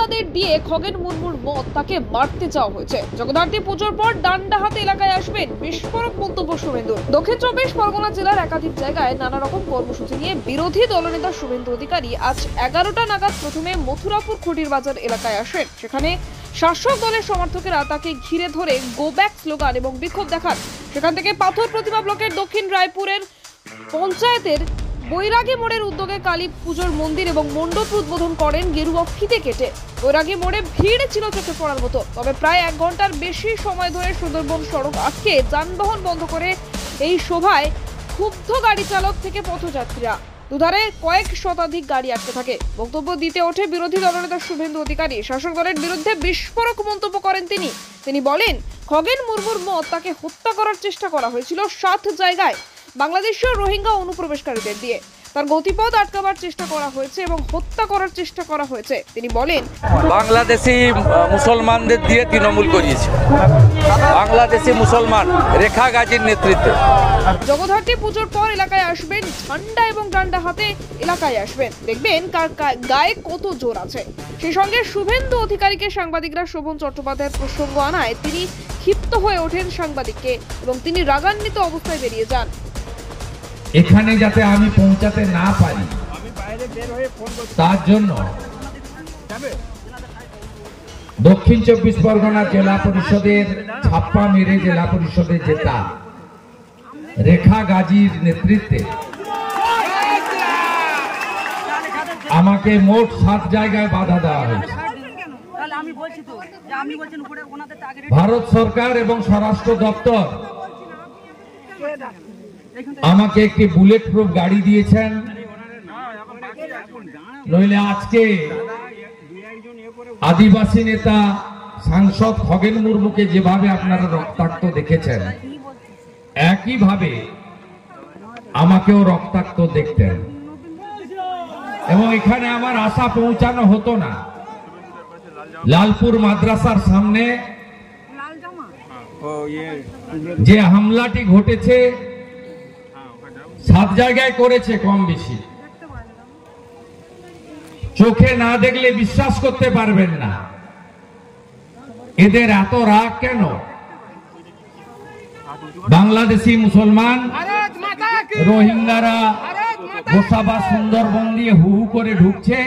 গুন্ডাদের দিয়ে খগেন মুর্মুর মত তাকে মারতে চাওয়া হয়েছে। জগদ্ধাত্রী পুজোর পর ডান্ডাহাতে এলাকায় আসবেন বিস্ফোরক মন্তব্য শুভেন্দুর। দক্ষিণ 24 পরগনা জেলার একাধিক জায়গায় নানা রকম কর্মসূচি নিয়ে বিরোধী দলনেতা শুভেন্দু অধিকারী আজ 11টা নাগাদ প্রথমে মথুরাপুর খুঁটির বাজার এলাকায় আসেন। সেখানে শাসক দলের সমর্থকেরা তাকে ঘিরে ধরে গো ব্যাক স্লোগান এবং বিক্ষোভ দেখান। সেখান থেকে পাথর প্রতিমা ব্লকের দক্ষিণ রায়পুরের পঞ্চায়েতের বৈরাগী মোড়ের উদ্যোগে কালী পুজোর মন্দির এবং মণ্ডপ উদ্বোধন করেন গেরুয়া ফিতে কেটে। বৈরাগী মোড়ে ভিড় ছিল চোখে পড়ার মতো। তবে প্রায় 1 ঘন্টার বেশি সময় ধরে সুন্দরবন সড়ক আটকে যানবাহন বন্ধ করে এই শোভায় ক্ষুব্ধ গাড়ি চালক থেকে পথযাত্রীরা। দুধারে কয়েক শতাধিক গাড়ি আটকে থাকে। বক্তব্য দিতে ওঠে বিরোধী দলনেতা শুভেন্দু অধিকারী। শাসক দলের বিরুদ্ধে বিস্ফোরক মন্তব্য করেন তিনি বলেন, খগেন মুর্মুর মত তাকে হত্যা করার চেষ্টা করা হয়েছিল 7 জায়গায় বাংলাদেশীয় রোহিঙ্গা অনুপ্রবেশকারীদের দিয়ে। তার গতিপথ আটকাবার চেষ্টা করা হয়েছে এবং হত্যা করার চেষ্টা করা হয়েছে। তিনি বলেন, বাংলাদেশি মুসলমানদের দিয়ে তৃণমূল করিয়েছে। বাংলাদেশি মুসলমান রেখা গাজীর নেতৃত্বে জগদ্ধাত্রী পুজোর পর এলাকায় আসবেন, ঝান্ডা এবং ডান্ডা হাতে এলাকায় আসবেন। দেখবেন কার গায়ে কত জোর আছে। সেই সঙ্গে শুভেন্দু অধিকারীকে সাংবাদিকরা শোভন চট্টোপাধ্যায়ের প্রসঙ্গ আনায় তিনি ক্ষিপ্ত হয়ে ওঠেন সাংবাদিককে এবং তিনি রাগান্বিত অবস্থায় বেরিয়ে যান। এখানে যাতে আমি পৌঁছাতে না পারি তার জন্য দক্ষিণ 24 পরগনা জেলা পরিষদের ছাপ্পা মেরে জেলা পরিষদের জেতা রেখা গাজীর নেতৃত্বে আমাকে মোট 7 জায়গায় বাধা দেওয়া হয়েছে। ভারত সরকার এবং স্বরাষ্ট্র দপ্তর আমাকে একটি বুলেট প্রুফ গাড়ি দিয়েছেন, নইলে আজকে আদিবাসী নেতা সাংসদ খগেন মুর্মুকে যেভাবে আপনারা রক্তাক্ত দেখেছেন একইভাবে আমাকেও রক্তাক্ত দেখতেন এবং এখানে আমার আশা পৌঁছানো হতো না। লালপুর মাদ্রাসার সামনে যে হামলাটি ঘটেছে 7 জায়গায় করেছে, কম বেশি চোখে না দেখলে বিশ্বাস করতে পারবেন না। এদের এত রাগ কেন? বাংলাদেশি মুসলমান রোহিঙ্গারা গোসাবা সুন্দরবন দিয়ে হু হু করে ঢুকছে,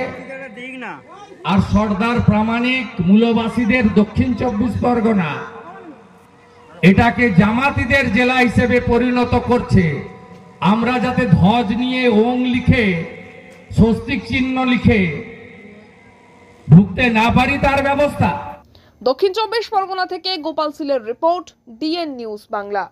আর সর্দার প্রামাণিক মূলবাসীদের দক্ষিণ 24 পরগনা এটাকে জামাতিদের জেলা হিসেবে পরিণত করছে। আমরা যাতে ধ্বজ নিয়ে ওং লিখে স্বস্তিক চিহ্ন লিখে ঢুকতে না পারি তার ব্যবস্থা। দক্ষিণ 24 পরগনা থেকে গোপাল সিলের রিপোর্ট, ডিএন নিউজ বাংলা।